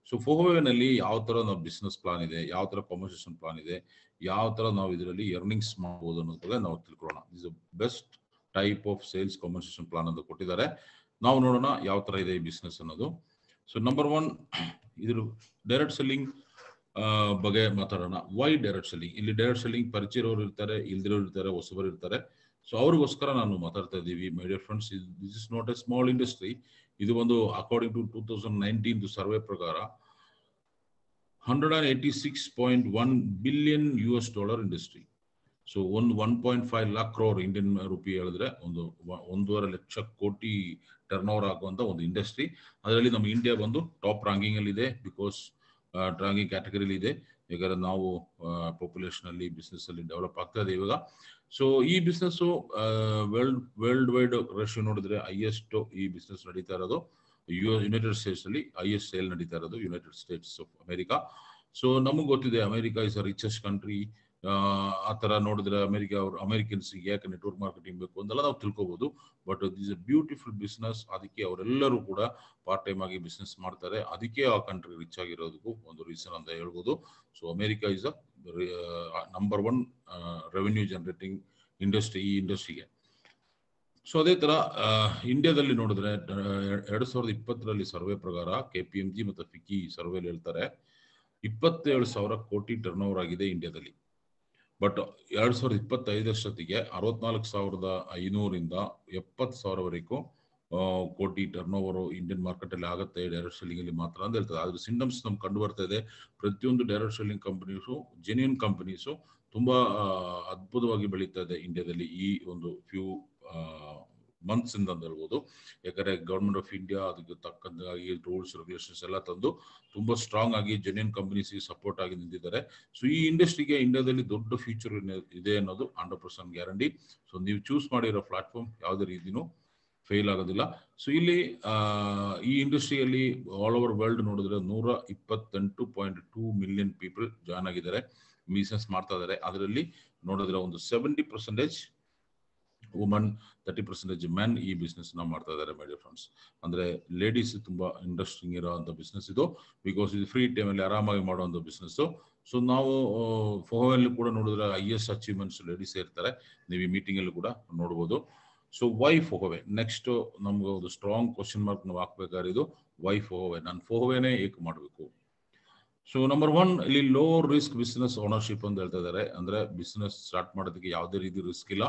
So ಫೋಹೋವೆನಲ್ಲಿ ಯಾವ ತರ ನಾವು ಬಿಸ್ನೆಸ್ ಪ್ಲಾನ್ ಇದೆ, ಯಾವ ತರ ಕಮರ್ಷಿಯಲ್ ಪ್ಲಾನ್ ಇದೆ, ಯಾವ ತರ ನಾವು ಇದರಲ್ಲಿ ಎರ್ನಿಂಗ್ಸ್ ಮಾಡಬಹುದು ಅನ್ನೋದ್ರ ಬಗ್ಗೆ ನಾವು ತಿಳ್ಕೊಳ್ಳೋಣ. Is best type of sales commercial plan ಅಂತ ಕೊಟ್ಟಿದ್ದಾರೆ. ನಾವು ನೋಡೋಣ ಯಾವ ತರ ಇದೆ ಈ ಬಿಸ್ನೆಸ್ ಅನ್ನೋದು. ಸೊ ನಂಬರ್ 1 ಇದ್ರ ಡೈರೆಕ್ಟ್ ಸೆಲ್ಲಿಂಗ್ ಬಗ್ಗೆ ಮಾತಾಡೋಣ. Why direct selling? ಇಲ್ಲಿ ಡೈರೆಕ್ಟ್ ಸೆಲ್ಲಿಂಗ್ ಪರಿಚಯವರು ಇರ್ತಾರೆ, ಇಲ್ದಿರೋರು ಇರ್ತಾರೆ, ಹೊಸಬರು ಇರ್ತಾರೆ. ಸೊ ಅವ್ರಿಗೋಸ್ಕರ ನಾನು ಮಾತಾಡ್ತಾ ಇದ್ದೀವಿ. ಮೈ dear friends, this is not A small industry. ಇದು ಒಂದು ಅಕಾರ್ಡಿಂಗ್ ಟು 2019 ಸರ್ವೆ ಪ್ರಕಾರ $186.1 billion ಇಂಡಸ್ಟ್ರಿ. ಸೊ ಒಂದು 1.5 lakh crore ಇಂಡಿಯನ್ ರುಪಿ ಹೇಳಿದ್ರೆ ಒಂದು 1.5 ಲಕ್ಷ ಕೋಟಿ ಟರ್ನ್ ಓವರ್ ಆಗುವಂತ ಒಂದು ಇಂಡಸ್ಟ್ರಿ. ಅದರಲ್ಲಿ ನಮ್ಮ ಇಂಡಿಯಾ ಬಂದು ಟಾಪ್ ರ್ಯಾಂಕಿಂಗ್ ಅಲ್ಲಿ ಇದೆ, ಬಿಕಾಸ್ ರ್ಯಾಂಕಿಂಗ್ ಕ್ಯಾಟಗರಿಲಿ ಇದೆ. ಯಾಕಂದ್ರೆ ನಾವು ಪಾಪ್ಯುಲೇಷನ್ ಅಲ್ಲಿ ಬಿಸ್ನೆಸ್ ಅಲ್ಲಿ ಡೆವಲಪ್ ಆಗ್ತಾ ಇದೆ ಇವಾಗ. ಸೊ ಈ ಬಿಸ್ನೆಸ್ ವರ್ಲ್ಡ್ ವೈಡ್ ರೇಷಿಯೋ ನೋಡಿದ್ರೆ ಹೈಯೆಸ್ಟ್ ಈ ಬಿಸ್ನೆಸ್ ನಡೀತಾ ಇರೋದು ಯುನೈಟೆಡ್ ಸ್ಟೇಟ್ಸ್ ಅಲ್ಲಿ. ಹೈಯೆಸ್ಟ್ ಸೇಲ್ ನಡೀತಾ ಇರೋದು United States of America. So ನಮಗೆ ಗೊತ್ತಿದೆ America is a richest country. ಆ ತರ ನೋಡಿದ್ರೆ ಅಮೆರಿಕನ್ಸ್ ಯಾಕೆ ನೆಟ್ವರ್ಕ್ ಮಾರ್ಕೆಟಿಂಗ್ ಬೇಕು ಅಂತೆಲ್ಲ ನಾವು ತಿಳ್ಕೊಬಹುದು. But this a beautiful business. ಅದಕ್ಕೆ ಅವರೆಲ್ಲರೂ ಕೂಡ ಪಾರ್ಟ್ ಟೈಮ್ ಆಗಿ ಬಿಸ್ನೆಸ್ ಮಾಡ್ತಾರೆ. ಅದಕ್ಕೆ ಆ ಕಂಟ್ರಿ ರಿಚ್ ಆಗಿರೋದಕ್ಕೂ ಒಂದು ರೀಸನ್ ಅಂತ ಹೇಳ್ಬೋದು. So America is a number 1 revenue generating industry ಈ ಇಂಡಸ್ಟ್ರಿಗೆ. ಸೊ ಅದೇ ತರ ಇಂಡಿಯಾದಲ್ಲಿ ನೋಡಿದ್ರೆ 2020 ಸರ್ವೆ ಪ್ರಕಾರ KPMG ಮತ್ತು ಫಿಕ್ಕಿ ಸರ್ವೆ ಹೇಳ್ತಾರೆ 27,000 ಕೋಟಿ ಟರ್ನ್ ಓವರ್ ಆಗಿದೆ ಇಂಡಿಯಾದಲ್ಲಿ. ಬಟ್ 2025 ಅಷ್ಟೊತ್ತಿಗೆ 64,500 70,000 ಕೋಟಿ ಟರ್ನ್ ಓವರ್ ಇಂಡಿಯನ್ ಮಾರ್ಕೆಟ್ ಅಲ್ಲಿ ಆಗುತ್ತೆ ಡೈರೆಕ್ಟ್ ಸೆಲ್ಲಿಂಗ್ ಅಲ್ಲಿ ಮಾತ್ರ ಅಂತ ಹೇಳ್ತಾರೆ. ಆದ್ರೆ ಸಿಂಟಮ್ಸ್ ನಮ್ಗೆ ಕಂಡು ಬರ್ತಾ ಇದೆ. ಪ್ರತಿಯೊಂದು direct selling companies, genuine companies ತುಂಬಾ ಅದ್ಭುತವಾಗಿ ಬೆಳೀತಾ ಇದೆ ಇಂಡಿಯಾದಲ್ಲಿ ಈ ಒಂದು ಫ್ಯೂ ಮಂತ್ಸ್ ಇಂದ ಅಂತ ಹೇಳ್ಬೋದು. ಯಾಕಂದ್ರೆ ಗವರ್ಮೆಂಟ್ ಆಫ್ ಇಂಡಿಯಾ ಅದಕ್ಕೆ ತಕ್ಕಂತಾಗಿ ರೂಲ್ಸ್ ರೆಗ್ಯುಲೇಷನ್ಸ್ ಎಲ್ಲ ತಂದು ತುಂಬಾ ಸ್ಟ್ರಾಂಗ್ ಆಗಿ ಜೆನ್ಯೂನ್ ಕಂಪನೀಸ್ ಸಪೋರ್ಟ್ ಆಗಿ ನಿಂತಿದ್ದಾರೆ. ಸೊ ಈ ಇಂಡಸ್ಟ್ರಿಗೆ ಇಂಡಿಯಾದಲ್ಲಿ ದೊಡ್ಡ ಫ್ಯೂಚರ್ ಇದೆ ಅನ್ನೋದು 100% ಗ್ಯಾರಂಟಿ. ಸೊ ನೀವು ಚೂಸ್ ಮಾಡಿರೋ ಪ್ಲಾಟ್ಫಾರ್ಮ್ ಯಾವುದೇ ರೀತಿನೂ ಫೇಲ್ ಆಗೋದಿಲ್ಲ. ಸೊ ಇಲ್ಲಿ ಈ ಇಂಡಸ್ಟ್ರಿಯಲ್ಲಿ ಆಲ್ ಓವರ್ ವರ್ಲ್ಡ್ ನೋಡಿದ್ರೆ 128.2 ಮಿಲಿಯನ್ ಪೀಪಲ್ ಜಾಯ್ನ್ ಆಗಿದ್ದಾರೆ, ಬಿಸ್ನೆಸ್ ಮಾಡ್ತಾ ಇದ್ದಾರೆ. ಅದರಲ್ಲಿ ನೋಡಿದ್ರೆ ಒಂದು 70% ವುಮನ್, 30% ಮೆನ್ ಈ ಬಿಸ್ನೆಸ್ ನ ಮಾಡ್ತಾ ಇದ್ದಾರೆ. ಮೈ ಡಿಯರ್ ಫ್ರೆಂಡ್ಸ್, ಅಂದ್ರೆ ಲೇಡೀಸ್ ತುಂಬಾ ಇಂಟ್ರೆಸ್ಟಿಂಗ್ ಇರೋಂಥ ಬಿಸ್ನೆಸ್ ಇದು. ಬಿಕಾಸ್ ಇದು ಫ್ರೀ ಟೈಮ್ ಅಲ್ಲಿ ಆರಾಮಾಗಿ ಮಾಡುವಂತ ಬಿಸ್ನೆಸ್. ಸೊ ನಾವು ಫೋಹೋವೆಲ್ಲಿ ಕೂಡ ನೋಡಿದ್ರೆ ಹೈಯೆಸ್ಟ್ ಅಚೀವ್ಮೆಂಟ್ಸ್ ಲೇಡೀಸ್ ಇರ್ತಾರೆ. ನೀವು ಈ ಮೀಟಿಂಗ್ ಅಲ್ಲಿ ಕೂಡ ನೋಡಬಹುದು. So Y ಫೋಹೋವೆ? ನೆಕ್ಸ್ಟ್ ನಮ್ಗೆ ಒಂದು ಸ್ಟ್ರಾಂಗ್ ಕ್ವಶನ್ ಮಾರ್ಕ್ ನಾವು ಹಾಕ್ಬೇಕಾದ್ರೆ ಇದು ವೈ ಫೋಹೋವೆ, ನಾನು ಫೋಹೋವೆನೇ ಏಕೆ ಮಾಡಬೇಕು? ಸೊ ನಂಬರ್ 1 ಇಲ್ಲಿ ಲೋ ರಿಸ್ಕ್ ಬಿಸ್ನೆಸ್ ಓನರ್ಶಿಪ್ ಅಂತ ಹೇಳ್ತಾ ಇದ್ದಾರೆ. ಅಂದ್ರೆ ಬಿಸ್ನೆಸ್ ಸ್ಟಾರ್ಟ್ ಮಾಡೋದಕ್ಕೆ ಯಾವುದೇ ರೀತಿ ರಿಸ್ಕ್ ಇಲ್ಲ.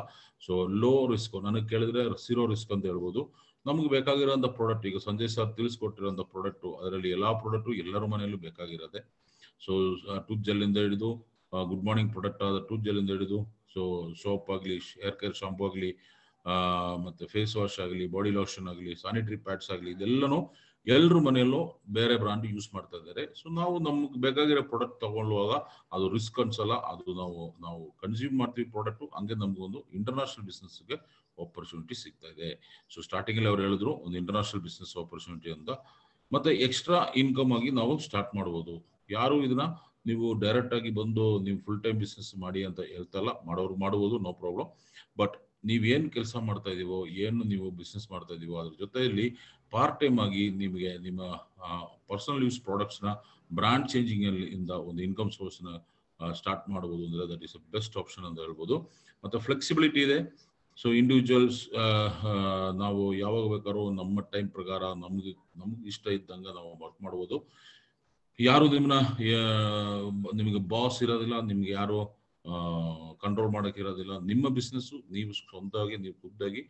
ಸೊ ಲೋ ರಿಸ್ಕ್, ನನಗೆ ಕೇಳಿದ್ರೆ 0 ರಿಸ್ಕ್ ಅಂತ ಹೇಳ್ಬೋದು. ನಮ್ಗೆ ಬೇಕಾಗಿರೋಂಥ ಪ್ರಾಡಕ್ಟ್, ಈಗ ಸಂಜಯ್ ಸರ್ ತಿಳಿಸ್ಕೊಟ್ಟಿರೋಂಥ ಪ್ರಾಡಕ್ಟ್, ಅದರಲ್ಲಿ ಎಲ್ಲಾ ಪ್ರಾಡಕ್ಟು ಎಲ್ಲರ ಮನೆಯಲ್ಲೂ ಬೇಕಾಗಿರೋದೆ. ಸೊ ಟೂತ್ ಜೆಲ್ ಇಂದ ಹಿಡಿದು ಗುಡ್ ಮಾರ್ನಿಂಗ್ ಪ್ರಾಡಕ್ಟ್ ಆದ ಟೂತ್ ಜೆಲ್ ಇಂದ ಹಿಡಿದು ಸೊ ಸೋಪ್ ಆಗಲಿ, ಹೇರ್ ಕೇರ್ ಶಾಂಪೂ ಆಗಲಿ, ಮತ್ತೆ ಫೇಸ್ ವಾಶ್ ಆಗಲಿ, ಬಾಡಿ ಲೋಷನ್ ಆಗಲಿ, ಸ್ಯಾನಿಟರಿ ಪ್ಯಾಡ್ಸ್ ಆಗಲಿ, ಇದೆಲ್ಲನೂ ಎಲ್ಲರ ಮನೆಯಲ್ಲೂ ಬೇರೆ ಬ್ರಾಂಡ್ ಯೂಸ್ ಮಾಡ್ತಾ ಇದ್ದಾರೆ. ಸೊ ನಾವು ನಮ್ಗೆ ಬೇಕಾಗಿರೋ ಪ್ರಾಡಕ್ಟ್ ತಗೊಳ್ಳುವಾಗ ಅದು ರಿಸ್ಕ್ ಅನ್ಸಲ್ಲ. ಅದು ನಾವು ಕನ್ಸ್ಯೂಮ್ ಮಾಡ್ತೀವಿ ಪ್ರಾಡಕ್ಟ್, ಹಂಗೆ ನಮ್ಗೆ ಒಂದು ಇಂಟರ್ನ್ಯಾಷನಲ್ ಬಿಸ್ನೆಸ್ಗೆ ಆಪರ್ಚುನಿಟಿ ಸಿಗ್ತಾ ಇದೆ. ಸೊ ಸ್ಟಾರ್ಟಿಂಗ್ ಅಲ್ಲಿ ಅವ್ರು ಹೇಳಿದ್ರು ಒಂದು ಇಂಟರ್ನ್ಯಾಷನಲ್ ಬಿಸ್ನೆಸ್ ಆಪರ್ಚುನಿಟಿ ಅಂತ. ಮತ್ತೆ ಎಕ್ಸ್ಟ್ರಾ ಇನ್ಕಮ್ ಆಗಿ ನಾವು ಸ್ಟಾರ್ಟ್ ಮಾಡಬಹುದು. ಯಾರು ಇದನ್ನ ನೀವು ಡೈರೆಕ್ಟ್ ಆಗಿ ಬಂದು ನೀವು ಫುಲ್ ಟೈಮ್ ಬಿಸ್ನೆಸ್ ಮಾಡಿ ಅಂತ ಹೇಳ್ತಲ್ಲ, ಮಾಡೋರು ಮಾಡಬಹುದು, ನೋ ಪ್ರಾಬ್ಲಮ್. ಬಟ್ ನೀವೇನ್ ಕೆಲಸ ಮಾಡ್ತಾ ಇದೀವೋ, ಏನು ನೀವು ಬಿಸ್ನೆಸ್ ಮಾಡ್ತಾ ಇದೀವೋ ಅದ್ರ ಜೊತೆಯಲ್ಲಿ ಪಾರ್ಟ್ ಟೈಮ್ ಆಗಿ ನಿಮಗೆ ನಿಮ್ಮ ಪರ್ಸನಲ್ ಯೂಸ್ ಪ್ರಾಡಕ್ಟ್ಸ್ ನ ಬ್ರಾಂಡ್ ಚೇಂಜಿಂಗ್ ಇಂದ ಒಂದು ಇನ್ಕಮ್ ಸೋರ್ಸ್ ನ ಸ್ಟಾರ್ಟ್ ಮಾಡಬಹುದು. ಅಂದ್ರೆ ದಟ್ ಇಸ್ ಬೆಸ್ಟ್ ಆಪ್ಷನ್ ಅಂತ ಹೇಳ್ಬೋದು. ಮತ್ತೆ ಫ್ಲೆಕ್ಸಿಬಿಲಿಟಿ ಇದೆ. ಸೊ ಇಂಡಿವಿಜುವಲ್ಸ್ ನಾವು ಯಾವಾಗ ಬೇಕಾದ್ರೂ ನಮ್ಮ ಟೈಮ್ ಪ್ರಕಾರ ನಮ್ಗೆ ಇಷ್ಟ ಇದ್ದಂಗ ನಾವು ವರ್ಕ್ ಮಾಡ್ಬೋದು. ಯಾರು ನಿಮಗೆ ಬಾಸ್ ಇರೋದಿಲ್ಲ, ನಿಮ್ಗೆ ಯಾರು ಕಂಟ್ರೋಲ್ ಮಾಡಕ್ ಇರೋದಿಲ್ಲ. ನಿಮ್ಮ ಬಿಸ್ನೆಸ್ ನೀವು ಸ್ವಂತವಾಗಿ ನೀವು ಖುದ್ದಾಗಿ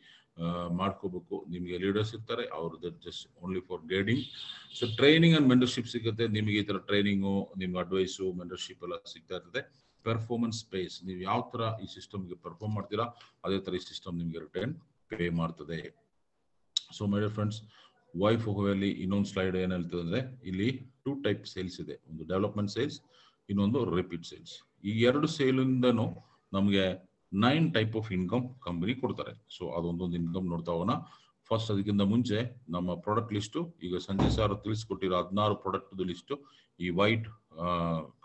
ಮಾಡ್ಕೋಬೇಕು. ನಿಮ್ಗೆ ಲೀಡರ್ಸ್ ಇರ್ತಾರೆ, ಅವ್ರು just only for guiding. So training and mentorship ಸಿಗುತ್ತೆ ನಿಮಗೆ. ಈ ತರ ಟ್ರೈನಿಂಗು, ನಿಮ್ಗೆ ಅಡ್ವೈಸು, ಮೆಂಟರ್ಶಿಪ್ ಎಲ್ಲ ಸಿಗ್ತಾ ಇರ್ತದೆ. ಪರ್ಫಾರ್ಮೆನ್ಸ್ ಬೇಸ್, ನೀವು ಯಾವ ತರ ಈ ಸಿಸ್ಟಮ್ಗೆ ಪರ್ಫಾರ್ಮ್ ಮಾಡ್ತೀರಾ ಅದೇ ತರ ಈ ಸಿಸ್ಟಮ್ ನಿಮ್ಗೆ ರಿಟರ್ನ್ ಪೇ ಮಾಡ್ತದೆ. So my dear friends, why ಫೋಹೋವೆಯಲ್ಲಿ ಇನ್ನೊಂದು ಸ್ಲೈಡ್ ಏನ್ ಹೇಳ್ತದೆ ಅಂದ್ರೆ ಇಲ್ಲಿ 2 ಟೈಪ್ ಸೇಲ್ಸ್ ಇದೆ. ಒಂದು ಡೆವಲಪ್ಮೆಂಟ್ ಸೇಲ್ಸ್, ಇನ್ನೊಂದು ರಿಪೀಟ್ ಸೇಲ್ಸ್. ಈ 2 ಸೇಲಿಂದನೂ ನಮಗೆ 9 ಟೈಪ್ ಆಫ್ ಇನ್ಕಮ್ ಕಂಪನಿ ಕೊಡ್ತಾರೆ. ಸೊ ಅದೊಂದೊಂದು ಇನ್ಕಮ್ ನೋಡ್ತಾ ಹೋಗೋಣ. ಫಸ್ಟ್ ಅದಕ್ಕಿಂತ ಮುಂಚೆ ನಮ್ಮ ಪ್ರಾಡಕ್ಟ್ ಲಿಸ್ಟ್, ಈಗ ಸಂಜಯ್ ಸರ್ ತಿಳಿಸ್ಕೊಟ್ಟಿರೋ 16 ಪ್ರಾಡಕ್ಟ್ ಲಿಸ್ಟ್ ಈ ವೈಟ್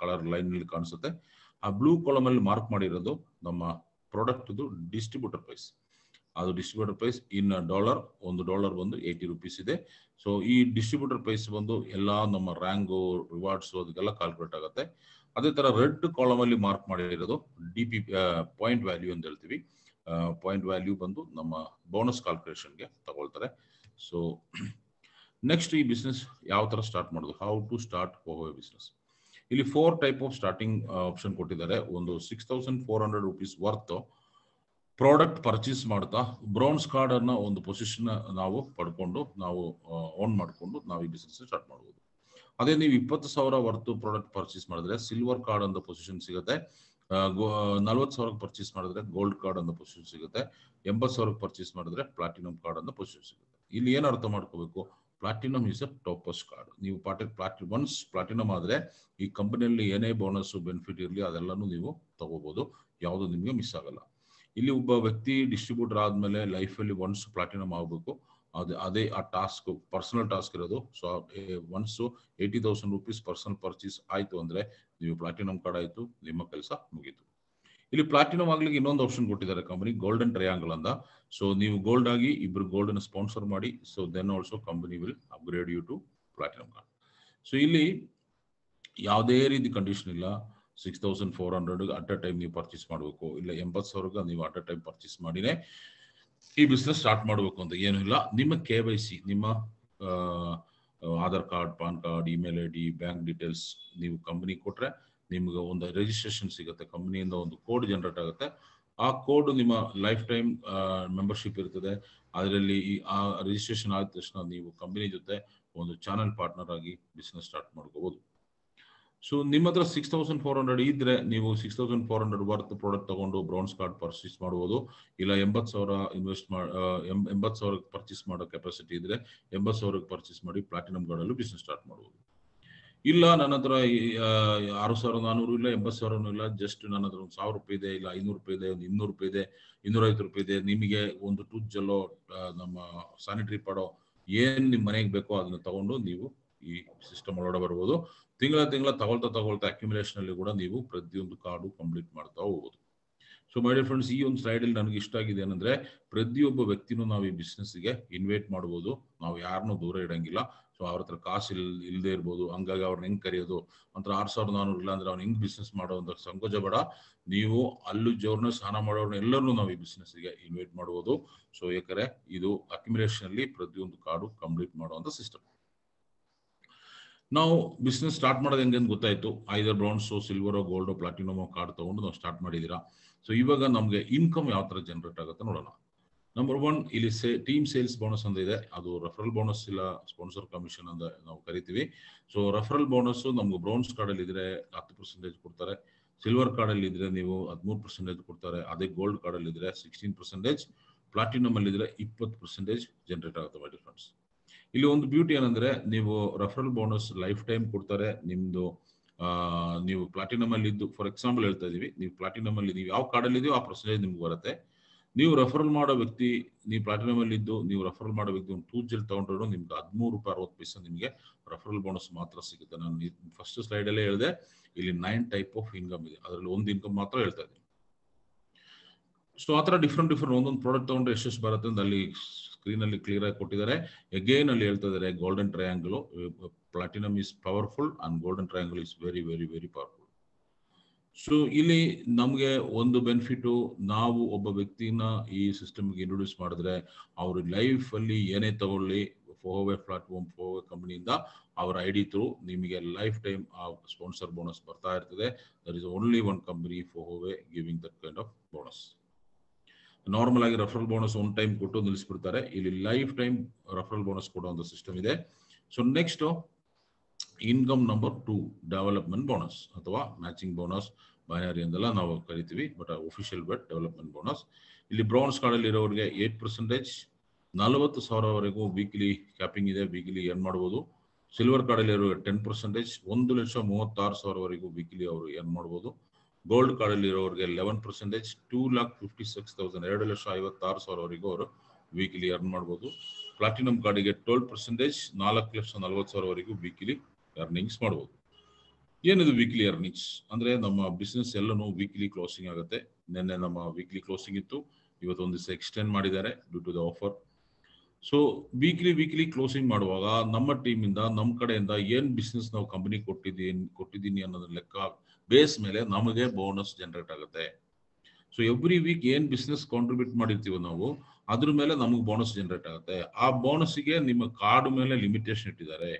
ಕಲರ್ ಲೈನ್ ನಲ್ಲಿ ಕಾಣಿಸುತ್ತೆ. ಆ ಬ್ಲೂ ಕಾಲಮ್ ಅಲ್ಲಿ ಮಾರ್ಕ್ ಮಾಡಿರೋದು ನಮ್ಮ ಪ್ರಾಡಕ್ಟ್ ಡಿಸ್ಟ್ರಿಬ್ಯೂಟರ್ ಪ್ರೈಸ್. ಅದು ಡಿಸ್ಟ್ರಿಬ್ಯೂಟರ್ ಪ್ರೈಸ್ ಇನ್ ಡಾಲರ್. $1 ಬಂದು 80 ರೂಪೀಸ್ ಇದೆ. ಸೊ ಈ ಡಿಸ್ಟ್ರಿಬ್ಯೂಟರ್ ಪ್ರೈಸ್ ಬಂದು ಎಲ್ಲ ನಮ್ಮ ರ್ಯಾಂಗು ರಿವಾರ್ಡ್ಸ್ ಅದಕ್ಕೆಲ್ಲ ಕ್ಯಾಲ್ಕುಲೇಟ್ ಆಗುತ್ತೆ. ಅದೇ ತರ ರೆಡ್ ಕಾಲಮ್ ಅಲ್ಲಿ ಮಾರ್ಕ್ ಮಾಡಿರೋದು DP ಪಾಯಿಂಟ್ ವ್ಯಾಲ್ಯೂ ಅಂತ ಹೇಳ್ತೀವಿ. ಪಾಯಿಂಟ್ ವ್ಯಾಲ್ಯೂ ಬಂದು ನಮ್ಮ ಬೋನಸ್ ಕ್ಯಾಲ್ಕುಲೇಷನ್ಗೆ ತಗೊಳ್ತಾರೆ. ಸೊ ನೆಕ್ಸ್ಟ್ ಈ ಬಿಸ್ನೆಸ್ ಯಾವ ತರ ಸ್ಟಾರ್ಟ್ ಮಾಡೋದು, ಹೌ ಟು ಸ್ಟಾರ್ಟ್ ಫೋಹೋವೆ ಬಿಸ್ನೆಸ್. ಇಲ್ಲಿ 4 ಟೈಪ್ ಆಫ್ ಸ್ಟಾರ್ಟಿಂಗ್ ಆಪ್ಷನ್ ಕೊಟ್ಟಿದ್ದಾರೆ. ಒಂದು 6400 ರೂಪೀಸ್ ವರ್ತ್ ಪ್ರಾಡಕ್ಟ್ ಪರ್ಚೇಸ್ ಮಾಡ್ತಾ ಬ್ರೌನ್ಸ್ ಕಾರ್ಡ್ ಅನ್ನ ಒಂದು ಪೊಸಿಷನ್ ನಾವು ಪಡ್ಕೊಂಡು ನಾವು ಓನ್ ಮಾಡ್ಕೊಂಡು ನಾವು ಈ ಬಿಸ್ನೆಸ್ ಸ್ಟಾರ್ಟ್ ಮಾಡಬಹುದು. ಅದೇ ನೀವು 20,000 ವರ್ತು ಪ್ರಾಡಕ್ಟ್ ಪರ್ಚೇಸ್ ಮಾಡಿದ್ರೆ ಸಿಲ್ವರ್ ಕಾರ್ಡ್ ಅಂತ ಪೊಸಿಷನ್ ಸಿಗುತ್ತೆ. 40,000 ಪರ್ಚೇಸ್ ಮಾಡಿದ್ರೆ ಗೋಲ್ಡ್ ಕಾರ್ಡ್ ಅಂತ ಪೊಸಿಷನ್ ಸಿಗುತ್ತೆ. 80,000 ಪರ್ಚೇಸ್ ಮಾಡಿದ್ರೆ ಪ್ಲಾಟಿನಮ್ ಕಾರ್ಡ್ ಅಂತ ಪೊಸಿಷನ್ ಸಿಗುತ್ತೆ. ಇಲ್ಲಿ ಏನು ಅರ್ಥ ಮಾಡ್ಕೋಬೇಕು, ಪ್ಲಾಟಿನಮ್ ಇಸ್ ಅ ಟಾಪಸ್ಟ್ ಕಾರ್ಡ್. ನೀವು ಒನ್ಸ್ ಪ್ಲಾಟಿನಮ್ ಆದ್ರೆ ಈ ಕಂಪನಿಯಲ್ಲಿ ಏನೇ ಬೋನಸ್ ಬೆನಿಫಿಟ್ ಇರಲಿ ಅದೆಲ್ಲಾನು ನೀವು ತಗೋಬಹುದು, ಯಾವುದು ನಿಮಗೆ ಮಿಸ್ ಆಗಲ್ಲ. ಇಲ್ಲಿ ಒಬ್ಬ ವ್ಯಕ್ತಿ ಡಿಸ್ಟ್ರಿಬ್ಯೂಟರ್ ಆದ್ಮೇಲೆ ಲೈಫಲ್ಲಿ ಒನ್ಸ್ ಪ್ಲಾಟಿನಮ್ ಆಗಬೇಕು. ಅದೇ ಆ ಟಾಸ್ಕ್ ಪರ್ಸನಲ್ ಟಾಸ್ಕ್ ಇರೋದು. So once 80,000 rupees personal purchase ಆಯ್ತು ಅಂದ್ರೆ ನೀವು ಪ್ಲಾಟಿನಮ್ ಕಾರ್ಡ್ ಆಯ್ತು, ನಿಮ್ಮ ಕೆಲಸ ಮುಗೀತು. ಇಲ್ಲಿ ಪ್ಲಾಟಿನಮ್ ಆಗ್ಲಿಕ್ಕೆ ಇನ್ನೊಂದು ಆಪ್ಷನ್ ಕೊಟ್ಟಿದ್ದಾರೆ ಕಂಪನಿ, ಗೋಲ್ಡನ್ ಟ್ರಯಾಂಗಲ್ ಅಂತ. ಸೊ ನೀವು ಗೋಲ್ಡ್ ಆಗಿ ಇಬ್ರು ಗೋಲ್ಡ್ ಅನ್ನು ಸ್ಪಾನ್ಸರ್ ಮಾಡಿ, so then also company will upgrade you to platinum card. So ಇಲ್ಲಿ ಯಾವುದೇ ರೀತಿ ಕಂಡೀಷನ್ ಇಲ್ಲ. 6400 ಅಟ್ ಅ ಟೈಮ್ ನೀವು ಪರ್ಚೇಸ್ ಮಾಡಬೇಕು, ಇಲ್ಲ 80,000 ನೀವು ಅಟ್ ಅ ಟೈಮ್ ಪರ್ಚೇಸ್ ಮಾಡಿನೇ ಈ ಬಿಸ್ನೆಸ್ ಸ್ಟಾರ್ಟ್ ಮಾಡಬೇಕು ಅಂತ ಏನೂ ಇಲ್ಲ. ನಿಮ್ಮ KYC, ನಿಮ್ಮ Aadhaar card, PAN card, email ID, bank details ನೀವು ಕಂಪನಿ ಕೊಟ್ರೆ ನಿಮ್ಗೆ ಒಂದು ರಿಜಿಸ್ಟ್ರೇಷನ್ ಸಿಗುತ್ತೆ. ಕಂಪನಿಯಿಂದ ಒಂದು ಕೋಡ್ ಜನರೇಟ್ ಆಗುತ್ತೆ. ಆ ಕೋಡ್ ನಿಮ್ಮ ಲೈಫ್ ಟೈಮ್ ಮೆಂಬರ್ಶಿಪ್ ಇರ್ತದೆ. ಅದರಲ್ಲಿ ಆ ರಿಜಿಸ್ಟ್ರೇಷನ್ ಆದ ತಕ್ಷಣ ನೀವು ಕಂಪನಿ ಜೊತೆ ಒಂದು ಚಾನಲ್ ಪಾರ್ಟ್ನರ್ ಆಗಿ ಬಿಸ್ನೆಸ್ ಸ್ಟಾರ್ಟ್ ಮಾಡ್ಕೋಬಹುದು. ಸೊ ನಿಮ್ಮ ಹತ್ರ 6400 ಇದ್ರೆ ನೀವು 6400 ವರ್ತ್ ಪ್ರಾಡಕ್ಟ್ ತಗೊಂಡು ಬ್ರೌನ್ಸ್ ಕಾರ್ಡ್ ಪರ್ಚೇಸ್ ಮಾಡಬಹುದು. ಇಲ್ಲ 80,000 80,000 ಪರ್ಚೇಸ್ ಮಾಡೋ ಕೆಪಾಸಿಟಿ ಇದ್ರೆ 80,000 ಪರ್ಚೇಸ್ ಮಾಡಿ ಪ್ಲಾಟಿನಮ್ ಕಾರ್ಡ್ ಅಲ್ಲೂ ಬಿಸ್ನೆಸ್ ಸ್ಟಾರ್ಟ್ ಮಾಡಬಹುದು. ಇಲ್ಲ ನನ್ನ ಹತ್ರ 6,400 ಇಲ್ಲ 80,000 ಇಲ್ಲ, ಜಸ್ಟ್ ನನ್ನ ಹತ್ರ ಒಂದು 1,000 ರೂಪಾಯಿ ಇದೆ, ಇಲ್ಲ 500 ರೂಪಾಯಿ ಇದೆ, ಒಂದು 200 ರೂಪಾಯಿ ಇದೆ, 250 ರೂಪಾಯಿ ಇದೆ, ನಿಮಗೆ ಒಂದು ಟೂತ್ ಜೆಲ್ಲೋ ನಮ್ಮ ಸ್ಯಾನಿಟರಿ ಪ್ಯಾಡೋ ಏನ್ ನಿಮ್ ಮನೆಗೆ ಬೇಕೋ ಅದನ್ನ ತಗೊಂಡು ನೀವು ಈ ಸಿಸ್ಟಮ್ ಒಳಗಡೆ ಬರ್ಬೋದು. ತಿಂಗಳ ತಗೊಳ್ತಾ ಅಕ್ಯುಮುಲೇಷನ್ ಅಲ್ಲಿ ಕೂಡ ನೀವು ಪ್ರತಿಯೊಂದು ಕಾರ್ಡು ಕಂಪ್ಲೀಟ್ ಮಾಡ್ತಾ ಹೋಗ್ಬೋದು. ಸೊ ಮೈ ಡಿಯರ್ ಫ್ರೆಂಡ್ಸ್, ಈ ಒಂದು ಸ್ಲೈಡ್ ಅಲ್ಲಿ ನನಗೆ ಇಷ್ಟ ಆಗಿದೆ ಏನಂದ್ರೆ ಪ್ರತಿಯೊಬ್ಬ ವ್ಯಕ್ತಿನೂ ನಾವು ಈ ಬಿಸ್ನೆಸ್ ಗೆ ಇನ್ವೈಟ್ ಮಾಡಬಹುದು. ನಾವು ಯಾರನ್ನೂ ದೂರ ಇಡಂಗಿಲ್ಲ. ಸೊ ಅವ್ರ ಹತ್ರ ಕಾಸು ಇಲ್ಲದೆ ಇರ್ಬೋದು, ಹಂಗಾಗಿ ಅವ್ರನ್ನ ಹೆಂಗ್ ಕರೆಯೋದು ಅಂತ 6,400 ಇಲ್ಲ ಅಂದ್ರೆ ಅವ್ನ ಹೆಂಗ್ ಬಿಸ್ನೆಸ್ ಮಾಡೋ ಅಂತ ಸಂಕೋಚ ಬೇಡ. ನೀವು ಅಲ್ಲೂ ಜೋರ್ನ ಸ್ನಾನ ಮಾಡೋರ್ನ ಎಲ್ಲರೂ ನಾವು ಈ ಬಿಸ್ನೆಸ್ ಗೆ ಇನ್ವೈಟ್ ಮಾಡಬಹುದು. ಸೊ ಯಾಕಂದ್ರೆ ಇದು ಅಕ್ಯುಮುಲೇಷನ್ ಅಲ್ಲಿ ಪ್ರತಿಯೊಂದು ಕಾರ್ಡು ಕಂಪ್ಲೀಟ್ ಮಾಡುವಂತ ಸಿಸ್ಟಮ್. ನಾವು ಬಿಸ್ನೆಸ್ ಸ್ಟಾರ್ಟ್ ಮಾಡೋದು ಹೆಂಗೆ ಅಂತ ಗೊತ್ತಾಯ್ತು. ಐದರ್ ಬ್ರೌನ್ಸು, ಸಿಲ್ವರೋ, ಗೋಲ್ಡೋ, ಪ್ಲಾಟಿನಮೋ ಕಾರ್ಡ್ ತಗೊಂಡು ನಾವು ಸ್ಟಾರ್ಟ್ ಮಾಡಿದ್ದೀರಾ. ಸೊ ಇವಾಗ ನಮಗೆ ಇನ್ಕಮ್ ಯಾವ ತರ ಜನರೇಟ್ ಆಗುತ್ತೆ ನೋಡೋಣ. ನಂಬರ್ 1 ಇಲ್ಲಿ ಟೀಮ್ ಸೇಲ್ಸ್ ಬೋನಸ್ ಅಂತ ಇದೆ. ಅದು ರೆಫರಲ್ ಬೋನಸ್ ಇಲ್ಲ ಸ್ಪಾನ್ಸರ್ ಕಮಿಷನ್ ಅಂತ ನಾವು ಕರಿತೀವಿ. ಸೊ ರೆಫರಲ್ ಬೋನಸ್ ನಮ್ಗೆ ಬ್ರೌನ್ಸ್ ಕಾರ್ಡ್ ಅಲ್ಲಿ ಇದ್ರೆ 10% ಕೊಡ್ತಾರೆ. ಸಿಲ್ವರ್ ಕಾರ್ಡ್ ಅಲ್ಲಿ ಇದ್ರೆ ನೀವು 13% ಕೊಡ್ತಾರೆ. ಅದೇ ಗೋಲ್ಡ್ ಕಾರ್ಡ್ ಅಲ್ಲಿ ಇದ್ರೆ 16%, ಪ್ಲಾಟಿನಮ್ ಅಲ್ಲಿ ಇದ್ರೆ 20% ಜನರೇಟ್ ಆಗುತ್ತೆ ಮೈ ಡಿಯರ್ ಫ್ರೆಂಡ್ಸ್. ಇಲ್ಲಿ ಒಂದು ಬ್ಯೂಟಿ ಏನಂದ್ರೆ ನೀವು ರೆಫರಲ್ ಬೋನಸ್ ಲೈಫ್ ಟೈಮ್ ಕೊಡ್ತಾರೆ. ನಿಮ್ದು ನೀವು ಪ್ಲಾಟಿನಮ್ ಅಲ್ಲಿ ಇದ್ದು, ಫಾರ್ ಎಕ್ಸಾಂಪಲ್ ಹೇಳ್ತಾ ಇದೀವಿ, ನೀವು ಪ್ಲಾಟಿನಮ್ ಅಲ್ಲಿ ನೀವು ಯಾವ ಕಾರ್ಡ್ ಅಲ್ಲಿ ಇದೆಯೋ ಆ ಪರ್ಸೆಂಟೇಜ್ ನಿಮ್ಗೆ ಬರುತ್ತೆ. ನೀವು ರೆಫರಲ್ ಮಾಡೋ ವ್ಯಕ್ತಿ, ನೀವು ಪ್ಲಾಟಿನಮ್ ಅಲ್ಲಿ ಇದ್ದು ನೀವು ರೆಫರಲ್ ಮಾಡೋ ವ್ಯಕ್ತಿ ಒಂದು ಟೂತ್ ಜೆಲ್ ತಗೊಂಡ್ರು ನಿಮ್ಗೆ 13.60 ನಿಮಗೆ ರೆಫರಲ್ ಬೋನಸ್ ಮಾತ್ರ ಸಿಗುತ್ತೆ. ನಾನು ಫಸ್ಟ್ ಸ್ಲೈಡ್ ಅಲ್ಲೇ ಹೇಳಿದೆ, ಇಲ್ಲಿ 9 ಟೈಪ್ ಆಫ್ ಇನ್ಕಮ್ ಇದೆ, ಅದರಲ್ಲಿ ಒಂದು ಇನ್ಕಮ್ ಮಾತ್ರ ಹೇಳ್ತಾ ಇದ್ದೀನಿ. ಸೊ ಆ ತರ ಡಿಫ್ರೆಂಟ್ ಒಂದೊಂದು ಪ್ರಾಡಕ್ಟ್ ತಗೊಂಡ್ರೆ ಎಷ್ಟು ಬರುತ್ತೆ ಅಂತ ಅಲ್ಲಿ ಸ್ಕ್ರೀನ್ ಅಲ್ಲಿ ಕ್ಲಿಯರ್ ಆಗಿ ಕೊಟ್ಟಿದ್ದಾರೆ. ಅಗೇನ್ ಅಲ್ಲಿ ಹೇಳ್ತಾ ಇದ್ದಾರೆ golden triangle, platinum is powerful and golden triangle is very very very powerful. So ಇಲ್ಲಿ ನಮ್ಗೆ ಒಂದು ಬೆನಿಫಿಟ್, ನಾವು ಒಬ್ಬ ವ್ಯಕ್ತಿನ ಈ ಸಿಸ್ಟಮ್ಗೆ ಇಂಟ್ರೊಡ್ಯೂಸ್ ಮಾಡಿದ್ರೆ ಅವ್ರ ಲೈಫ್ ಅಲ್ಲಿ ಏನೇ ತಗೊಳ್ಳಿ ಫೋಹೋವೆ ಪ್ಲಾಟ್ಫಾರ್ಮ್, ಫೋಹೋವೆ ಕಂಪನಿಯಿಂದ ಅವರ ID ಥ್ರೂ ನಿಮಗೆ ಲೈಫ್ ಟೈಮ್ ಆ ಸ್ಪಾನ್ಸರ್ ಬೋನಸ್ ಬರ್ತಾ ಇರ್ತದೆ. There is only one company Fohow giving that kind of bonus. Normal ಆಗಿ ರೆಫರಲ್ ಬೋನಸ್ ಒನ್ ಟೈಮ್ ಕೊಟ್ಟು ನಿಲ್ಲಿಸ್ಬಿಡ್ತಾರೆ. ಇಲ್ಲಿ ಲೈಫ್ ಟೈಮ್ ರೆಫರಲ್ ಬೋನಸ್ ಕೊಡುವಂತ ಸಿಸ್ಟಮ್ ಇದೆ. So next income number 2, development bonus ಅಥವಾ ಮ್ಯಾಚಿಂಗ್ ಬೋನಸ್, ಬೈನರಿ ಅಂತೆಲ್ಲ ನಾವು ಕರಿತೀವಿ, but official word development bonus. ಇಲ್ಲಿ ಬ್ರೌನ್ಸ್ ಕಾರ್ಡ್ ಅಲ್ಲಿ ಇರೋರಿಗೆ 8%, 40,000ವರೆಗೂ ವೀಕ್ಲಿ ಕ್ಯಾಪಿಂಗ್ ಇದೆ, ವೀಕ್ಲಿ ಎರ್ನ್ ಮಾಡಬಹುದು. ಸಿಲ್ವರ್ ಕಾರ್ಡ್ ಅಲ್ಲಿ ಇರೋರಿಗೆ 10%, 1,36,000ವರೆಗೂ ವೀಕ್ಲಿ ಅವರು ಎರ್ನ್ ಮಾಡಬಹುದು. ಗೋಲ್ಡ್ ಕಾರ್ಡ್ ಅಲ್ಲಿ ಇರೋರಿಗೆ 11%, 2,56,000 2,56,000ವರೆಗೂ ಅವರು ವೀಕ್ಲಿ ಅರ್ನ್ ಮಾಡಬಹುದು. ಪ್ಲಾಟಿನಮ್ ಕಾರ್ಡಿಗೆ 12%, 4,40,000ವರೆಗೂ ವೀಕ್ಲಿ ಅರ್ನಿಂಗ್ಸ್ ಮಾಡಬಹುದು. ಏನಿದು ವೀಕ್ಲಿ ಅರ್ನಿಂಗ್ಸ್ ಅಂದ್ರೆ ನಮ್ಮ ಬಿಸ್ನೆಸ್ ಎಲ್ಲನೂ ವೀಕ್ಲಿ ಕ್ಲೋಸಿಂಗ್ ಆಗುತ್ತೆ. ನಿನ್ನೆ ನಮ್ಮ ವೀಕ್ಲಿ ಕ್ಲೋಸಿಂಗ್ ಇತ್ತು, ಇವತ್ತು ಒಂದು ದಿವಸ ಎಕ್ಸ್ಟೆಂಡ್ ಮಾಡಿದ್ದಾರೆ due to the offer. So weekly closing ಮಾಡುವಾಗ ನಮ್ಮ ಟೀಮಿಂದ ನಮ್ಮ ಕಡೆಯಿಂದ ಏನ್ ಬಿಸ್ನೆಸ್ ನಾವು ಕಂಪನಿ ಕೊಟ್ಟಿದ್ದೀನಿ ಅನ್ನೋದ್ರ ಲೆಕ್ಕ ಬೇಸ್ ಮೇಲೆ ನಮಗೆ ಬೋನಸ್ ಜನರೇಟ್ ಆಗುತ್ತೆ. ಸೊ ಎವ್ರಿ ವೀಕ್ ಏನ್ ಬಿಸ್ನೆಸ್ ಕಾಂಟ್ರಿಬ್ಯೂಟ್ ಮಾಡಿರ್ತೀವೋ ನಾವು ಅದ್ರ ಮೇಲೆ ನಮಗೆ ಬೋನಸ್ ಜನರೇಟ್ ಆಗುತ್ತೆ. ಆ ಬೋನಸ್ಗೆ ನಿಮ್ಮ ಕಾರ್ಡ್ ಮೇಲೆ ಲಿಮಿಟೇಷನ್ ಇಟ್ಟಿದ್ದಾರೆ.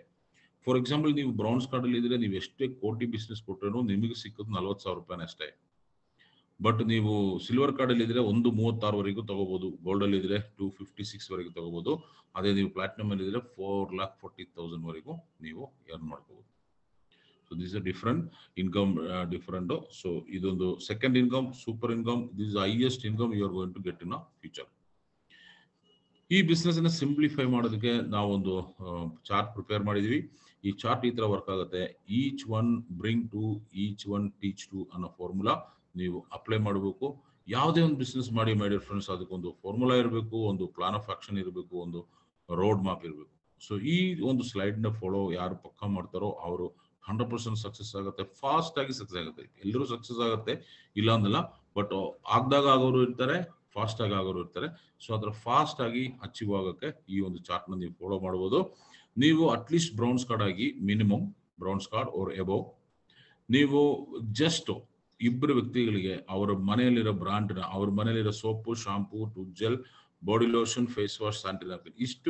ಫಾರ್ ಎಕ್ಸಾಂಪಲ್, ನೀವು ಬ್ರೌನ್ಸ್ ಕಾರ್ಡ್ ಅಲ್ಲಿ ಇದ್ರೆ ನೀವು ಎಷ್ಟೇ ಕೋಟಿ ಬಿಸ್ನೆಸ್ ಕೊಟ್ಟರು ನಿಮಗೆ ಸಿಕ್ಕೋದು 40,000 ರೂಪಾಯಿ ಅಷ್ಟೇ. ಬಟ್ ನೀವು ಸಿಲ್ವರ್ ಕಾರ್ಡ್ ಅಲ್ಲಿ ಇದ್ರೆ 136 ತಗೋಬಹುದು, ಗೋಲ್ಡ್ ಅಲ್ಲಿ ಇದ್ರೆ 256 ತಗೋಬಹುದು. ಅದೇ ನೀವು ಪ್ಲಾಟಿನಮ್ ಅಲ್ಲಿ ಇದ್ರೆ 4,40,000 ವರೆಗೂ ನೀವು ಎರ್ನ್ ಮಾಡ್ಕೋಬಹುದು. So this is different income, different. So ಇದೊಂದು second income, super income. This is highest income you are going to get in future. ಈ ಬಿಸ್ನೆಸ್ ಅನ್ನ ಸಿಂಪ್ಲಿಫೈ ಮಾಡೋದಕ್ಕೆ ನಾವೊಂದು ಚಾರ್ಟ್ ಪ್ರಿಪೇರ್ ಮಾಡಿದೀವಿ. ಈ ಚಾರ್ಟ್ ಈ ತರ ವರ್ಕ್ ಆಗುತ್ತೆ. Each one bring two, each one teach two ಅನ್ನೋ ಫಾರ್ಮುಲಾ ನೀವು ಅಪ್ಲೈ ಮಾಡಬೇಕು. ಯಾವುದೇ ಒಂದು ಬಿಸ್ನೆಸ್ ಮಾಡಿ ಮೈ ಡಿಯರ್ ಫ್ರೆಂಡ್ಸ್, ಅದಕ್ಕೊಂದು ಫಾರ್ಮುಲಾ ಇರಬೇಕು, ಒಂದು ಪ್ಲಾನ್ ಆಫ್ ಆಕ್ಷನ್ ಇರಬೇಕು, ಒಂದು ರೋಡ್ ಮ್ಯಾಪ್ ಇರಬೇಕು. ಸೊ ಈ ಒಂದು ಸ್ಲೈಡ್ ನ ಫಾಲೋ ಯಾರು ಪಕ್ಕ ಮಾಡ್ತಾರೋ ಅವರು 100% ಸಕ್ಸಸ್ ಆಗುತ್ತೆ, ಫಾಸ್ಟ್ ಆಗಿ ಸಕ್ಸಸ್ ಆಗುತ್ತೆ. ಎಲ್ಲರೂ ಸಕ್ಸಸ್ ಆಗುತ್ತೆ ಇಲ್ಲ ಅಂದಲ್ಲ, ಬಟ್ ಆಗ್ದಾಗ ಆಗೋರು ಇರ್ತಾರೆ, ಫಾಸ್ಟ್ ಆಗಿ ಆಗೋರು ಇರ್ತಾರೆ. ಸೊ ಅದರ ಫಾಸ್ಟ್ ಆಗಿ ಅಚೀವ್ ಆಗೋಕ್ಕೆ ಈ ಒಂದು ಚಾರ್ಟ್ ನ ನೀವು ಫಾಲೋ ಮಾಡಬಹುದು. ನೀವು ಅಟ್ಲೀಸ್ಟ್ ಬ್ರೌನ್ಸ್ ಕಾರ್ಡ್ ಆಗಿ, minimum bronze card or above, ನೀವು ಜಸ್ಟ್ ಇಬ್ಬರು ವ್ಯಕ್ತಿಗಳಿಗೆ ಅವರ ಮನೆಯಲ್ಲಿರೋ ಬ್ರಾಂಡ್ ನ, ಅವ್ರ ಮನೆಯಲ್ಲಿರೋ soap, shampoo, tooth gel, body lotion, face wash, sanitary napkin, ಇಷ್ಟು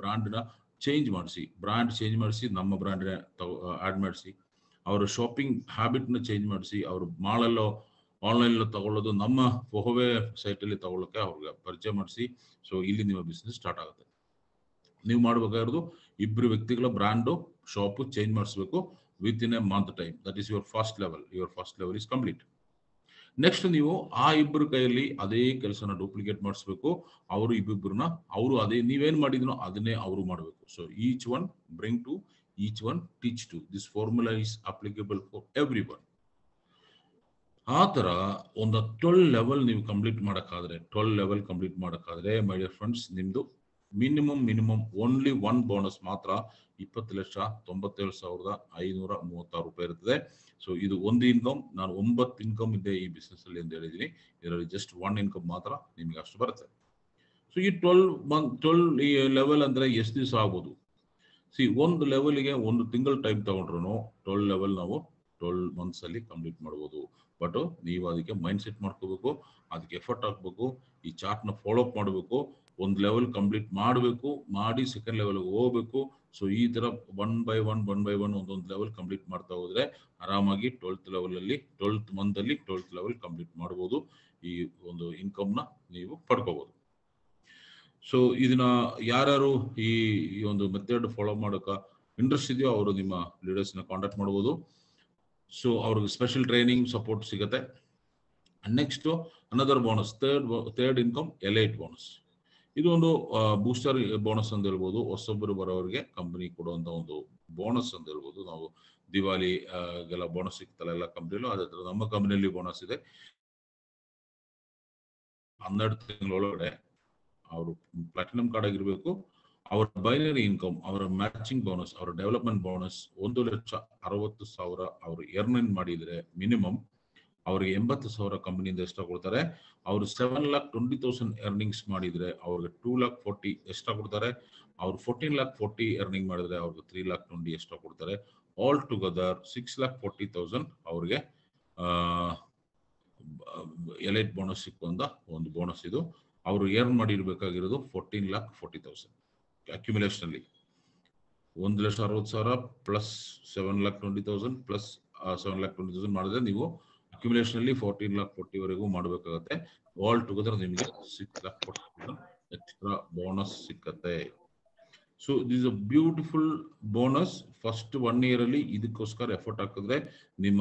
ಬ್ರಾಂಡ್ ನ ಚೇಂಜ್ ಮಾಡಿಸಿ ನಮ್ಮ ಬ್ರಾಂಡ್ ಆಡ್ ಮಾಡಿಸಿ, ಅವರ ಶಾಪಿಂಗ್ ಹ್ಯಾಬಿಟ್ ನ ಚೇಂಜ್ ಮಾಡಿಸಿ, ಅವರು ಮಾಳಲ್ಲೋ ಆನ್ಲೈನ್ ತಗೊಳ್ಳೋದು ನಮ್ಮ ಫೋಹೋವೆ ಸೈಟ್ ಅಲ್ಲಿ ತಗೊಳ್ಳೋಕೆ ಅವ್ರಿಗೆ ಪರಿಚಯ ಮಾಡಿಸಿ. ಸೊ ಇಲ್ಲಿ ನಿಮ್ಮ ಬಿಸ್ನೆಸ್ ಸ್ಟಾರ್ಟ್ ಆಗುತ್ತೆ. ನೀವು ಮಾಡಬೇಕಾಗಿರೋದು ಇಬ್ಬರು ವ್ಯಕ್ತಿಗಳ ಬ್ರಾಂಡು, ಶಾಪು ಚೇಂಜ್ ಮಾಡಿಸ್ಬೇಕು with in a month time. That is your first level. Your first level is complete. Next ನೀವು ಆ ಇಬ್ಬರು ಕೈಯಲ್ಲಿ ಅದೇ ಕೆಲಸನ ಡೂಪ್ಲಿಕೇಟ್ ಮಾಡಿಸ್ಬೇಕು. ಅವರು ಇಬ್ಬಿಬ್ಬರನ್ನ ಅವರು ಅದೇ ನೀವೇನ್ ಮಾಡಿದ್ನೋ ಅದನ್ನೇ ಅವರು ಮಾಡಬೇಕು. So each one bring two, each one teach two. This formula is applicable for everyone. ಆ ತರ ಒಂದು 12 ಲೆವೆಲ್ ನೀವು ಕಂಪ್ಲೀಟ್ ಮಾಡಕ್ಕಾದ್ರೆ ಮೈ ಡಿಯರ್ ಫ್ರೆಂಡ್ಸ್, ನಿಮ್ದು ಮಿನಿಮಮ್ ಓನ್ಲಿ ಒನ್ ಬೋನಸ್ ಮಾತ್ರ 20,97,536 ರೂಪಾಯಿ ಇರ್ತದೆ. ಸೊ ಇದು ಒಂದು ಇನ್ಕಮ್. ನಾನು 9 ಇನ್ಕಮ್ ಇದೆ ಈ ಬಿಸ್ನೆಸ್ ಅಲ್ಲಿ ಅಂತ ಹೇಳಿದೀನಿ. ಇದರಲ್ಲಿ ಜಸ್ಟ್ ಒನ್ ಇನ್ಕಮ್ ಮಾತ್ರ ನಿಮಗೆ ಅಷ್ಟು ಬರುತ್ತೆ. ಸೊ ಈ 12 ಲೆವೆಲ್ ಅಂದ್ರೆ ಎಷ್ಟು ದಿವಸ ಆಗ್ಬೋದು? ಒಂದು ಲೆವೆಲ್ಗೆ ಒಂದು ತಿಂಗಳ ಟೈಮ್ ತಗೊಂಡ್ರು 12 ಲೆವೆಲ್ ನಾವು 12 ಮಂತ್ಸ್ ಅಲ್ಲಿ ಕಂಪ್ಲೀಟ್ ಮಾಡ್ಬೋದು. ಬಟ್ ನೀವು ಅದಕ್ಕೆ ಮೈಂಡ್ ಸೆಟ್ ಮಾಡ್ಕೋಬೇಕು, ಅದಕ್ಕೆ ಎಫರ್ಟ್ ಹಾಕ್ಬೇಕು, ಈ ಚಾರ್ಟ್ ನ ಫಾಲೋ ಅಪ್ ಮಾಡಬೇಕು, ಒಂದು ಲೆವೆಲ್ ಕಂಪ್ಲೀಟ್ ಮಾಡಬೇಕು, ಮಾಡಿ ಸೆಕೆಂಡ್ ಲೆವೆಲ್ ಹೋಗ್ಬೇಕು. ಸೊ ಈ ತರ ಒನ್ ಬೈ ಒನ್ ಒಂದೊಂದು ಲೆವೆಲ್ ಕಂಪ್ಲೀಟ್ ಮಾಡ್ತಾ ಹೋದ್ರೆ ಆರಾಮಾಗಿ 12th ಮಂತ್ ಅಲ್ಲಿ 12th ಲೆವೆಲ್ ಕಂಪ್ಲೀಟ್ ಮಾಡಬಹುದು. ಈ ಒಂದು ಇನ್ಕಮ್ ನ ನೀವು ಪಡ್ಕೋಬಹುದು. ಸೊ ಇದನ್ನ ಯಾರು ಈ ಒಂದು ಮೆಥಡ್ ಫಾಲೋ ಮಾಡೋಕ ಇಂಟ್ರೆಸ್ಟ್ ಇದೆಯೋ ಅವರು ನಿಮ್ಮ ಲೀಡರ್ಸ್ ನ ಕಾಂಟ್ಯಾಕ್ಟ್ ಮಾಡಬಹುದು. ಸೊ ಅವ್ರಿಗೆ ಸ್ಪೆಷಲ್ ಟ್ರೈನಿಂಗ್ ಸಪೋರ್ಟ್ ಸಿಗುತ್ತೆ. Next another bonus, third income, elite bonus. ಇದು ಒಂದು ಬೂಸ್ಟರ್ ಬೋನಸ್ ಅಂತ ಹೇಳ್ಬೋದು. ಹೊಸೊಬ್ಬರು ಬರೋರಿಗೆ ಕಂಪನಿ ಕೊಡುವಂತ ಒಂದು ಬೋನಸ್ ಅಂತ ಹೇಳ್ಬೋದು. ನಾವು ದಿವಾಲಿ ಗೆಲ್ಲ ಬೋನಸ್ ಸಿಗ್ತಲ್ಲ ಎಲ್ಲ ಕಂಪ್ನಿಲೂ, ಅದೇ ತರ ನಮ್ಮ ಕಂಪನಿಯಲ್ಲಿ ಬೋನಸ್ ಇದೆ. 12 ತಿಂಗಳೊಳಗಡೆ ಅವರು ಪ್ಲಾಟಿನಂ ಕಾರ್ಡ್ ಆಗಿರ್ಬೇಕು, ಅವರ ಬೈನರಿ ಇನ್ಕಮ್, ಅವರ ಮ್ಯಾಚಿಂಗ್ ಬೋನಸ್, ಅವರ ಡೆವಲಪ್ಮೆಂಟ್ ಬೋನಸ್ 1,60,000 ಅವರು ಎರ್ನ್ ಮಾಡಿದ್ರೆ ಮಿನಿಮಮ್ ಅವ್ರಿಗೆ 80,000 ಕಂಪನಿಯಿಂದ ಎಕ್ಸ್ಟ್ರಾ ಕೊಡ್ತಾರೆ. ಅವರು 7,20,000 ಎರ್ನಿಂಗ್ಸ್ ಮಾಡಿದ್ರೆ ಅವ್ರಿಗೆ 2,40,000 ಎಕ್ಸ್ಟ್ರಾ ಕೊಡ್ತಾರೆ. ಅವ್ರು 14,40,000 ಎರ್ನಿಂಗ್ ಮಾಡಿದ್ರೆ ಅವ್ರಿಗೆ 3,20,000 ಎಕ್ಸ್ಟ್ರಾ ಕೊಡ್ತಾರೆ. ಆಲ್ ಟುಗೆದರ್ 6,40,000 ಅವ್ರಿಗೆ ಎಲೈಟ್ ಬೋನಸ್ ಸಿಕ್ಕುವಂತ ಒಂದು ಬೋನಸ್ ಇದು. ಅವರು ಎರ್ನ್ ಮಾಡಿರ್ಬೇಕಾಗಿರೋದು 14,40,000 ಅಕ್ಯುಮುಲೇಷನ್ ಅಲ್ಲಿ. 1,60,000 ಪ್ಲಸ್ 7,20,000 ಪ್ಲಸ್ 7,20,000 ಮಾಡಿದ್ರೆ ನೀವು ಅಕ್ಯುಮುಲೇಷನ್ ಅಲ್ಲಿ 14,40,000 ವರೆಗೂ ಮಾಡಬೇಕಾಗುತ್ತೆ. ಆಲ್ ಟುಗೆದರ್ ನಿಮಗೆ 6,40,000 ಎಕ್ಸ್ಟ್ರಾ ಬೋನಸ್ ಸಿಕ್ಕತ್ತೆ. So this a beautiful bonus. First 1 year ಅಲ್ಲಿ ಇದಕ್ಕೋಸ್ಕರ ಎಫರ್ಟ್ ಹಾಕಿದ್ರೆ ನಿಮ್ಮ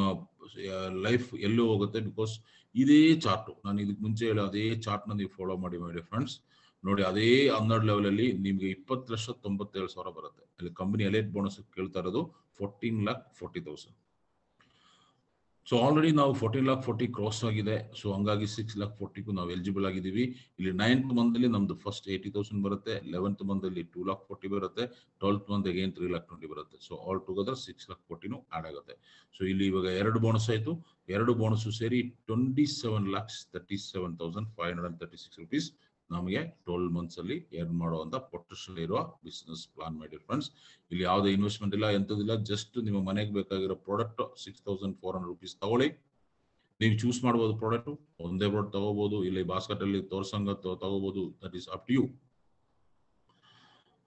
ಲೈಫ್ ಎಲ್ಲೂ ಹೋಗುತ್ತೆ. ಬಿಕಾಸ್ ಇದೇ ಚಾರ್ಟ್ ನಾನು ಇದಕ್ಕೆ ಮುಂಚೆ ಹೇಳೋ ಅದೇ ಚಾರ್ಟ್ ನ ನೀವು ಫಾಲೋ ಮಾಡಿ ಮಾಡಿ ಫ್ರೆಂಡ್ಸ್. ನೋಡಿ, ಅದೇ 12 ಲೆವೆಲ್ ಅಲ್ಲಿ ನಿಮ್ಗೆ 20,97,000 ಬರುತ್ತೆ. ಅಲ್ಲಿ ಕಂಪನಿ ಎಲೈಟ್ ಬೋನಸ್ ಕೇಳ್ತಾ ಇರೋದು 14,40,000. ಸೊ ಆಲ್ರೆಡಿ ನಾವು 14,40,000 ಕ್ರಾಸ್ ಆಗಿದೆ. ಸೊ ಹಂಗಾಗಿ 6,40,000 ನಾವು ಎಲಿಜಿಬಲ್ ಆಗಿದ್ದೀವಿ. ಇಲ್ಲಿ 9th ಮಂತ್ ನಮ್ದು ಫಸ್ಟ್ 80,000 ಬರುತ್ತೆ, 11th ಮಂತ್ 2,40,000 ಬರುತ್ತೆ, 12th ಮಂತ್ ಅಗೇನ್ 3,20,000 ಬರುತ್ತೆ. ಸೊ ಆಲ್ ಟುಗೆದರ್ 6,40,000 ಆಡ್ ಆಗುತ್ತೆ. ಸೊ ಇಲ್ಲಿ ಇವಾಗ 2 ಬೋನಸ್ ಆಯ್ತು, 2 ಬೋನಸ್ ಸೇರಿ 27,37,536 rupees ನಮಗೆ 12 ಮಂತ್ಸ್ ಅಲ್ಲಿ ಎರ್ನ್ ಮಾಡುವಂತ ಪೊಟೆನ್ಶಿಯಲ್ ಇರುವ ಬಿಸ್ನೆಸ್ ಪ್ಲಾನ್ ಮಾಡಿ ಫ್ರೆಂಡ್ಸ್. ಇಲ್ಲಿ ಯಾವುದೇ ಇನ್ವೆಸ್ಟ್ಮೆಂಟ್ ಇಲ್ಲ, ಎಂತದಿಲ್ಲ. ಜಸ್ಟ್ ನಿಮ್ಮ ಮನೆಗೆ ಬೇಕಾಗಿರೋ ಪ್ರಾಡಕ್ಟ್ 6,400 rupees ತಗೊಳ್ಳಿ. ನೀವು ಚೂಸ್ ಮಾಡಬಹುದು ಪ್ರಾಡಕ್ಟ್, ಒಂದೇ ಪ್ರಾಡಕ್ಟ್ ತಗೋಬಹುದು, ಇಲ್ಲಿ ಬಾಸ್ಕೆಟ್ ಅಲ್ಲಿ ತೋರ್ಸಂಗ ತಗೋಬಹುದು. That is up to you.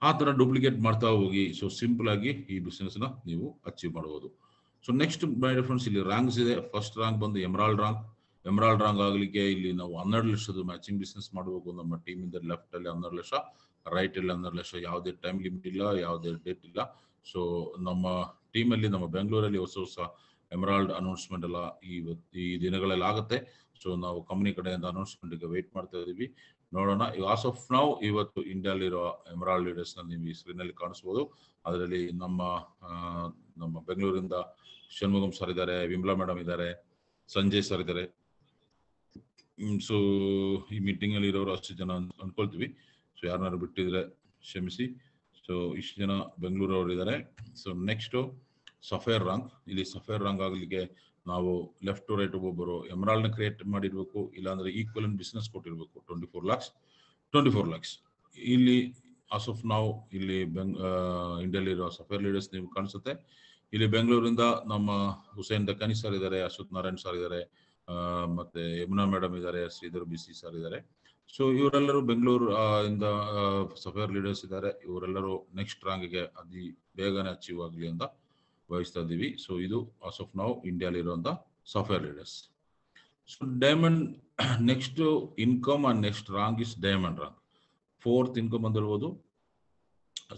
ಆ ತರ ಡೂಪ್ಲಿಕೇಟ್ ಮಾಡ್ತಾ ಹೋಗಿ. ಸೊ ಸಿಂಪಲ್ ಆಗಿ ಈ ಬಿಸ್ನೆಸ್ ನ ನೀವು ಅಚೀವ್ ಮಾಡಬಹುದು. ಸೊ ನೆಕ್ಸ್ಟ್ ಮೈ ಫ್ರೆಂಡ್ಸ್, ಇಲ್ಲಿ ರ್ಯಾಂಕ್ಸ್ ಇದೆ. ಫಸ್ಟ್ ರ್ಯಾಂಕ್ ಬಂದು ಎಮರಾಲ್ಡ್ ರ್ಯಾಂಕ್. ಎಮರಾಲ್ಡ್ ರ್ಯಾಂಕ್ ಆಗ್ಲಿಕ್ಕೆ ಇಲ್ಲಿ ನಾವು 12 ಲಕ್ಷದ ಮ್ಯಾಚಿಂಗ್ ಬಿಸ್ನೆಸ್ ಮಾಡಬೇಕು. ನಮ್ಮ ಟೀಮ್ ಇಂದ ಲೆಫ್ಟ್ ಅಲ್ಲಿ 12 ಲಕ್ಷ, ರೈಟ್ ಅಲ್ಲಿ 12 ಲಕ್ಷ. ಯಾವುದೇ ಟೈಮ್ ಲಿಮಿಟ್ ಇಲ್ಲ, ಯಾವುದೇ ಡೇಟ್ ಇಲ್ಲ. ಸೊ ನಮ್ಮ ಟೀಮ್ ಅಲ್ಲಿ, ನಮ್ಮ ಬೆಂಗಳೂರಲ್ಲಿ ಹೊಸ ಎಮರಾಲ್ಡ್ ಅನೌನ್ಸ್ಮೆಂಟ್ ಎಲ್ಲ ಈ ದಿನಗಳಲ್ಲಿ ಆಗುತ್ತೆ. ಸೊ ನಾವು ಕಂಪನಿ ಕಡೆಯಿಂದ ಅನೌನ್ಸ್ಮೆಂಟ್ ಗೆ ವೇಟ್ ಮಾಡ್ತಾ ಇದೀವಿ. ನೋಡೋಣ. ಆಸ್ ಆಫ್ ನೌ ಇವತ್ತು ಇಂಡಿಯಾಲಿರೋ ಎಮರಾಲ್ಡ್ ಲೀಡರ್ಸ್ ನ ನೀವು ಈ ಸ್ಕ್ರೀನ್ ಅಲ್ಲಿ ಕಾಣಿಸಬಹುದು. ಅದರಲ್ಲಿ ನಮ್ಮ ಬೆಂಗಳೂರಿಂದ ಷಣ್ಮುಗಂ ಸರ್ ಇದ್ದಾರೆ, ವಿಮಲಾ ಮೇಡಮ್ ಇದ್ದಾರೆ, ಸಂಜಯ್ ಸರ್ ಇದ್ದಾರೆ. ಸೊ ಈ ಮೀಟಿಂಗ್ ಅಲ್ಲಿ ಇರೋರು ಅಷ್ಟು ಜನ ಅನ್ಕೊಳ್ತೀವಿ. ಸೊ ಯಾರನ್ನಾರು ಬಿಟ್ಟಿದ್ರೆ ಕ್ಷಮಿಸಿ. ಸೊ ಇಷ್ಟು ಜನ ಬೆಂಗಳೂರವರು ಇದ್ದಾರೆ. So next sapphire rank. ಇಲ್ಲಿ ಸಫೇರ್ ರ್ಯಾಂಕ್ ಆಗ್ಲಿಕ್ಕೆ ನಾವು ಲೆಫ್ಟ್ ಟು ರೈಟ್ ಒಬ್ಬೊಬ್ಬರು ಎಮರಾಲ್ಡ್ ನ ಕ್ರಿಯೇಟ್ ಮಾಡಿರ್ಬೇಕು, ಇಲ್ಲಾಂದ್ರೆ ಈಕ್ವಲ್ ಬಿಸ್ನೆಸ್ ಕೊಟ್ಟಿರ್ಬೇಕು. 24 lakhs. ಇಲ್ಲಿ ಆಸ್ ಆಫ್ ನಾವು ಇಲ್ಲಿ ಇಂಡಿಯಾಲಿರೋ ಸಫೇರ್ ಲೀಡರ್ಸ್ ನೀವು ಕಾಣಿಸುತ್ತೆ. ಇಲ್ಲಿ ಬೆಂಗಳೂರಿಂದ ನಮ್ಮ ಹುಸೇನ್ ದಕ್ಕನಿ ಸರ್ ಇದ್ದಾರೆ, ಅಶ್ವಥ್ ನಾರಾಯಣ್ ಸರ್ ಇದ್ದಾರೆ, ಮತ್ತೆ ಯಮುನಾ ಮೇಡಮ್ ಇದ್ದಾರೆ, ಶ್ರೀಧರ್ ಬಿಸಿ ಸರ್ ಇದ್ದಾರೆ. ಸೊ ಇವರೆಲ್ಲರೂ ಬೆಂಗಳೂರು ಇಂದ ಸಫೇರ್ ಲೀಡರ್ಸ್ ಇದ್ದಾರೆ. ಇವರೆಲ್ಲರೂ ನೆಕ್ಸ್ಟ್ ರ್ಯಾಂಕ್ಗೆ ಅತಿ ಬೇಗನೆ ಅಚೀವ್ ಆಗಲಿ ಅಂತ ಬಯಸ್ತಾ ಇದ್ದೀವಿ. ಸೊ ಇದು ಆಸ್ ಆಫ್ ನಾವು ಇಂಡಿಯಾಲಿರುವಂತ sapphire leaders. So diamond next income and next rank is diamond rank. 4th income ಬಂದಿರ್ಬೋದು.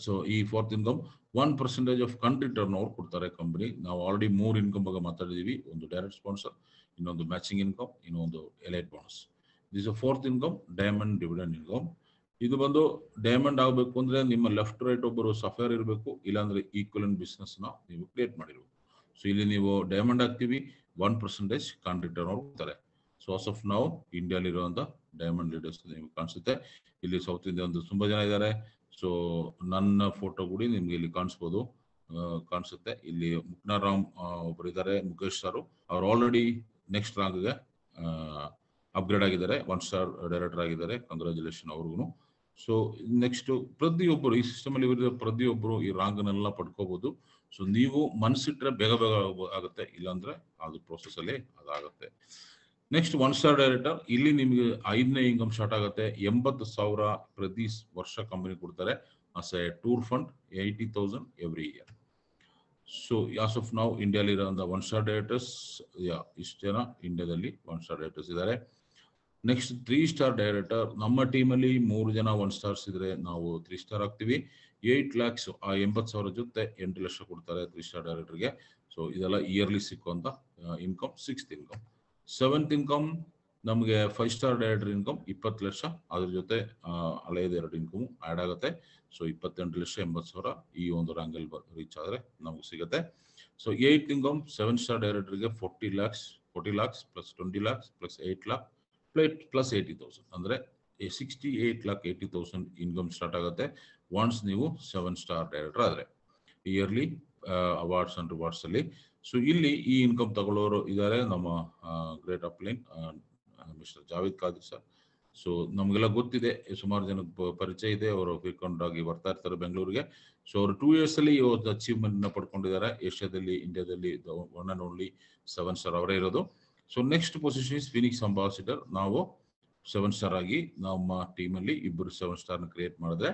ಸೊ ಈ 4th income 1% of country turnover ಕೊಡ್ತಾರೆ ಕಂಪನಿ. ನಾವು ಆಲ್ರೆಡಿ 3 ಇನ್ಕಮ್ ಬಗ್ಗೆ ಮಾತಾಡಿದೀವಿ. ಒಂದು ಡೈರೆಕ್ಟ್ ಸ್ಪಾನ್ಸರ್, ಇನ್ನೊಂದು ಮ್ಯಾಚಿಂಗ್ ಇನ್ಕಮ್, ಇನ್ನೊಂದು elite bonus. This 4th income diamond dividend income. ಇದು ಬಂದು ಡೈಮಂಡ್ ಆಗಬೇಕು ಅಂದ್ರೆ ನಿಮ್ಮ ಲೆಫ್ಟ್ ರೈಟ್ ಒಬ್ಬರು ಸಫೇರ್ ಇರಬೇಕು, ಇಲ್ಲಾಂದ್ರೆ ಈಕ್ವಲೆಂಟ್ ಬಿಸ್ನೆಸ್ ನ ನೀವು ಕ್ರಿಯೇಟ್ ಮಾಡಿರ್ಬೇಕು. ಸೊ ಇಲ್ಲಿ ನೀವು ಡೈಮಂಡ್ ಆಗ್ತೀವಿ, 1% ಕಂಟ್ರಿ ಟರ್ನ್ ಓವರ್ ಕೊಡ್ತಾರೆ. ಸೊ ಆಸ್ ಆಫ್ ನಾವು ಇಂಡಿಯಾಲಿರುವಂತ ಡೈಮಂಡ್ ಲೀಡರ್ಸ್ ನೀವು ಕಾಣಿಸುತ್ತೆ. ಇಲ್ಲಿ ಸೌತ್ ಇಂಡಿಯಾ ಒಂದು ತುಂಬಾ ಜನ ಇದ್ದಾರೆ. ಸೊ ನನ್ನ ಫೋಟೋ ಕೂಡ ನಿಮ್ಗೆ ಇಲ್ಲಿ ಕಾಣಿಸುತ್ತೆ. ಇಲ್ಲಿ ಮುಕ್ನಾರಾಮ್ ಒಬ್ರು ಇದ್ದಾರೆ, ಮುಖೇಶ್ ಸರ್. ಅವ್ರು ಆಲ್ರೆಡಿ ನೆಕ್ಸ್ಟ್ ರ್ಯಾಂಕ್ಗೆ ಅಪ್ಗ್ರೇಡ್ ಆಗಿದ್ದಾರೆ, 1 ಸ್ಟಾರ್ ಡೈರೆಕ್ಟರ್ ಆಗಿದ್ದಾರೆ. ಕಂಗ್ರಾಚುಲೇಷನ್ ಅವ್ರಿಗೂ. ಸೊ ನೆಕ್ಸ್ಟ್ ಪ್ರತಿಯೊಬ್ಬರು ಈ ಸಿಸ್ಟಮ್ ಅಲ್ಲಿ ಇರೋ ಪ್ರತಿಯೊಬ್ಬರು ಈ ರ್ಯಾಂಕ್ನೆಲ್ಲ ಪಡ್ಕೋಬಹುದು. ಸೊ ನೀವು ಮನಸ್ಸಿಟ್ರೆ ಬೇಗ ಆಗುತ್ತೆ, ಇಲ್ಲಾಂದ್ರೆ ಅದು ಪ್ರೋಸೆಸ್ ಅಲ್ಲಿ ಅದಾಗುತ್ತೆ. Next 1 star director. ಇಲ್ಲಿ ನಿಮಗೆ 5ನೇ ಇನ್ಕಮ್ ಸ್ಟಾರ್ಟ್ ಆಗುತ್ತೆ. 80,000 ಪ್ರತಿ ವರ್ಷ ಕಂಪನಿ ಕೊಡ್ತಾರೆ. As A tour fund 80,000 every year. So as of ನಾವು ಇಂಡಿಯಾಲಿ ಇರೋಂಥ 1 ಸ್ಟಾರ್ ಡೈರೆಕ್ಟರ್ಸ್ ಇಷ್ಟು ಜನ ಇಂಡಿಯಾದಲ್ಲಿ 1 ಸ್ಟಾರ್ ಡೈರೆಕ್ಟರ್ಸ್ ಇದ್ದಾರೆ. Next 3 star director. ನಮ್ಮ ಟೀಮಲ್ಲಿ 3 ಜನ 1 ಸ್ಟಾರ್ಸ್ ಇದ್ರೆ ನಾವು 3 ಸ್ಟಾರ್ ಆಗ್ತೀವಿ. 8 lakhs, ಆ 80,000 ಜೊತೆ 8 ಲಕ್ಷ ಕೊಡ್ತಾರೆ 3 ಸ್ಟಾರ್ ಡೈರೆಕ್ಟರ್ಗೆ. ಸೊ ಇದೆಲ್ಲ ಇಯರ್ಲಿ ಸಿಕ್ಕುವಂತ income. 6th income. 7th income ನಮಗೆ 5 ಸ್ಟಾರ್ ಡೈರೆಕ್ಟರ್ ಇನ್ಕಮ್ 20 ಲಕ್ಷ. ಅದ್ರ ಜೊತೆ ಹಳೆಯದು 2 ಇನ್ಕಮ್ ಆಡ್ ಆಗುತ್ತೆ. ಸೊ 28 ಲಕ್ಷ 80,000 ಈ ಒಂದು ರ್ಯಾಂಗಲ್ ರೀಚ್ ಆದ್ರೆ ನಮ್ಗೆ ಸಿಗುತ್ತೆ. ಸೊ 8th ಇನ್ಕಮ್ 7 ಸ್ಟಾರ್ ಡೈರೆಕ್ಟರ್ಗೆ 40 lakhs plus 20 lakhs plus 8 lakh plus 80,000 ಅಂದ್ರೆ 68,80,000 ಇನ್ಕಮ್ ಸ್ಟಾರ್ಟ್ ಆಗುತ್ತೆ ಒನ್ಸ್ ನೀವು 7 ಸ್ಟಾರ್ ಡೈರೆಕ್ಟರ್ ಆದ್ರೆ ಇಯರ್ಲಿ ಅವಾರ್ಡ್ಸ್ ಅಂಡ್ ರಿವಾರ್ಡ್ಸ್ ಅಲ್ಲಿ. ಸೊ ಇಲ್ಲಿ ಈ ಇನ್ಕಮ್ ತಗೊಳ್ಳೋರು ಇದ್ದಾರೆ ನಮ್ಮ great upline mister Javed Khader sir. So ನಮಗೆಲ್ಲ ಗೊತ್ತಿದೆ, ಸುಮಾರು ಜನಕ್ಕೆ ಪರಿಚಯ ಇದೆ. ಅವರು ಫ್ರೀಕ್ವೆಂಟ್ ಆಗಿ ಬರ್ತಾ ಇರ್ತಾರೆ ಬೆಂಗಳೂರಿಗೆ. ಸೊ ಅವರು 2 years ಅಲ್ಲಿ ಇವತ್ತು ಅಚೀವ್ಮೆಂಟ್ ನ ಪಡ್ಕೊಂಡಿದ್ದಾರೆ. ಏಷ್ಯಾದಲ್ಲಿ, ಇಂಡಿಯಾದಲ್ಲಿ ಒನ್ ಅಂಡ್ ಓನ್ಲಿ 7 ಸ್ಟಾರ್ ಅವರೇ ಇರೋದು. So next position is Phoenix ambassador. ನಾವು 7 ಸ್ಟಾರ್ ಆಗಿ ನಮ್ಮ ಟೀಮ್ ಅಲ್ಲಿ ಇಬ್ಬರು 7 ಸ್ಟಾರ್ ನ ಕ್ರಿಯೇಟ್ ಮಾಡಿದ್ರೆ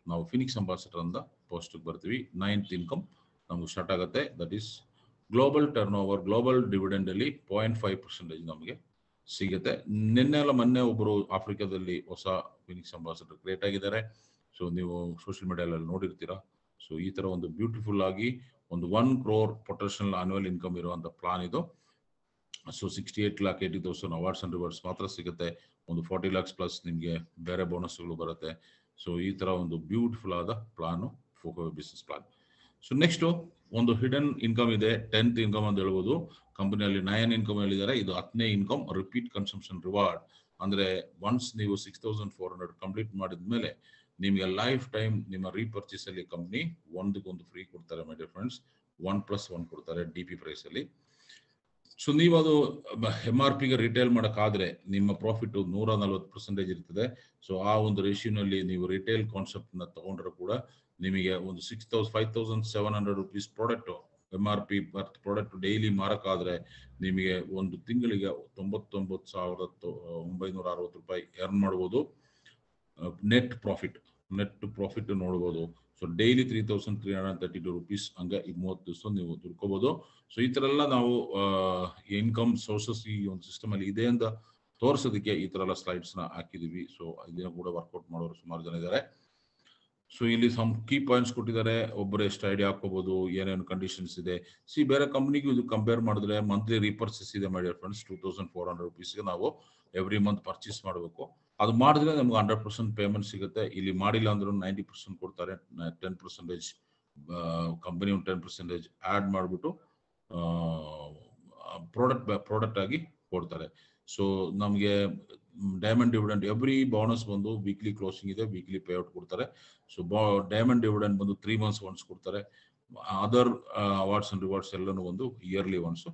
ನಾವು ಫಿನಿಕ್ಸ್ ಅಂಬಾಸಿಡರ್ ಅಂತ ಪೋಸ್ಟ್ ಬರ್ತೀವಿ. 9th ಇನ್ಕಮ್ ನಮ್ಗೆ ಸ್ಟಾರ್ಟ್ ಆಗುತ್ತೆ. That is global turn over, global dividend ಅಲ್ಲಿ 0.5% ನಮಗೆ ಸಿಗುತ್ತೆ. ಮೊನ್ನೆ ಒಬ್ಬರು ಆಫ್ರಿಕಾದಲ್ಲಿ ಹೊಸ ಫಿನಿಕ್ಸ್ ಅಂಬಾಸಿಡರ್ ಕ್ರಿಯೇಟ್ ಆಗಿದ್ದಾರೆ. ಸೊ ನೀವು ಸೋಷಿಯಲ್ ಮೀಡಿಯಾದಲ್ಲಿ ನೋಡಿರ್ತೀರಾ. ಸೊ ಈ ತರ ಒಂದು ಬ್ಯೂಟಿಫುಲ್ ಆಗಿ ಒಂದು 1 crore ಪೊಟೆನ್ಶಿಯಲ್ ಆನ್ಯುವಲ್ ಇನ್ಕಮ್ ಇರುವಂತ ಪ್ಲಾನ್ ಇದು. ಸೊ 68,80,000 ಅವಾರ್ಡ್ಸ್ ಅಂಡ್ ರಿವಾರ್ಡ್ಸ್ ಮಾತ್ರ ಸಿಗುತ್ತೆ. ಒಂದು 40 lakhs ಪ್ಲಸ್ ನಿಮಗೆ ಬೇರೆ ಬೋನಸ್ಗಳು ಬರುತ್ತೆ. ಸೊ ಈ ತರ ಒಂದು ಬ್ಯೂಟಿಫುಲ್ ಆದ plan business plan. So next ಒಂದು ಹಿಡನ್ ಇನ್ಕಮ್ ಇದೆ, 10th ಇನ್ಕಮ್ ಅಂತ ಹೇಳ್ಬೋದು. ಕಂಪನಿಯಲ್ಲಿ 9 ಇನ್ಕಮ್ ಹೇಳಿದ್ದಾರೆ, ಇದು 10ನೇ ಇನ್ಕಮ್ ರಿಪೀಟ್ ಕನ್ಸಂಪ್ಷನ್ ರಿವಾರ್ಡ್. ಅಂದ್ರೆ ಒನ್ಸ್ ನೀವು 6400 ಕಂಪ್ಲೀಟ್ ಮಾಡಿದ್ಮೇಲೆ ನಿಮಗೆ ಲೈಫ್ ಟೈಮ್ ನಿಮ್ಮ ರೀಪರ್ಚೇಸ್ ಅಲ್ಲಿ ಕಂಪ್ನಿ ಒಂದಕ್ಕೊಂದು ಫ್ರೀ ಕೊಡ್ತಾರೆ ಮೈ ಡಿಯರ್ ಫ್ರೆಂಡ್ಸ್. 1+1 ಕೊಡ್ತಾರೆ DP ಪ್ರೈಸ್ ಅಲ್ಲಿ. ಸೊ ನೀವು ಅದು MRP ಗೆ ರಿಟೇಲ್ ಮಾಡೋಕ್ಕಾದ್ರೆ ನಿಮ್ಮ ಪ್ರಾಫಿಟ್ 140% ಇರ್ತದೆ. ಸೊ ಆ ಒಂದು ರೇಷಿಯೋನಲ್ಲಿ ನೀವು ರಿಟೇಲ್ ಕಾನ್ಸೆಪ್ಟ್ ನ ತಗೊಂಡ್ರೆ ಕೂಡ ನಿಮಗೆ ಒಂದು 5,700 rupees product MRP product daily ಮಾರಕ್ಕಾದ್ರೆ ನಿಮಗೆ ಒಂದು ತಿಂಗಳಿಗೆ 99,960 ರೂಪಾಯಿ ಎರ್ನ್ ಮಾಡ್ಬೋದು. ನೆಟ್ ಪ್ರಾಫಿಟ್ ನೋಡ್ಬೋದು. ಸೊ ಡೈಲಿ 3,332 ರುಪೀಸ್ ಹಂಗೆ 30 ದಿವಸ ನೀವು ದುಡ್ಕೋಬಹುದು. ಸೊ ಈ ತರ ಎಲ್ಲ ನಾವು ಇನ್ಕಮ್ ಸೋರ್ಸಸ್ ಈ ಒಂದು ಸಿಸ್ಟಮ್ ಅಲ್ಲಿ ಇದೆ ಅಂತ ತೋರಿಸೋದಕ್ಕೆ ಈ ತರ ಎಲ್ಲ ಸ್ಲೈಡ್ಸ್ ನ ಹಾಕಿದೀವಿ. ಸೊ ಇದನ್ನ ಕೂಡ ವರ್ಕೌಟ್ ಮಾಡೋರು ಸುಮಾರು ಜನ ಇದ್ದಾರೆ. ಸೊ ಇಲ್ಲಿ ಸಮ್ ಕೀ ಪಾಯಿಂಟ್ಸ್ ಕೊಟ್ಟಿದ್ದಾರೆ, ಒಬ್ಬರು ಎಷ್ಟು ಐಡಿಯಾ ಹಾಕೋಬಹುದು, ಏನೇನು ಕಂಡೀಷನ್ಸ್ ಇದೆ. ಬೇರೆ ಕಂಪ್ನಿಗೂ ಇದು ಕಂಪೇರ್ ಮಾಡಿದ್ರೆ ಮಂತ್ಲಿ ರೀಪರ್ಚೇಸ್ ಇದೆ ಮೈ ಡಿಯರ್ ಫ್ರೆಂಡ್ಸ್. 2,400 ರುಪೀಸ್ಗೆ ನಾವು ಎವ್ರಿ ಮಂತ್ ಪರ್ಚೇಸ್ ಮಾಡಬೇಕು. ಅದು ಮಾಡಿದ್ರೆ ನಮ್ಗೆ 100% ಪೇಮೆಂಟ್ ಸಿಗುತ್ತೆ. ಇಲ್ಲಿ ಮಾಡಿಲ್ಲ ಅಂದ್ರೂ 90% ಕೊಡ್ತಾರೆ. 10% ಕಂಪನಿ 10% ಆಡ್ ಮಾಡಿಬಿಟ್ಟು ಪ್ರಾಡಕ್ಟ್ ಆಗಿ ಕೊಡ್ತಾರೆ. ಸೊ ನಮಗೆ ಡೈಮಂಡ್ ಡಿವಿಡೆಂಡ್ ಎವ್ರಿ ಬೋನಸ್ ಬಂದು ವೀಕ್ಲಿ ಕ್ಲೋಸಿಂಗ್ ಇದೆ, ವೀಕ್ಲಿ ಪೇಔಟ್ ಕೊಡ್ತಾರೆ. ಸೊ ಡೈಮಂಡ್ ಡಿವಿಡೆಂಡ್ ಬಂದು 3 months ಒನ್ಸ್ ಕೊಡ್ತಾರೆ. ಅದರ್ ಅವಾರ್ಡ್ಸ್ ಅಂಡ್ ರಿವಾರ್ಡ್ಸ್ ಎಲ್ಲನೂ ಒಂದು ಇಯರ್ಲಿ ಒನ್ಸ್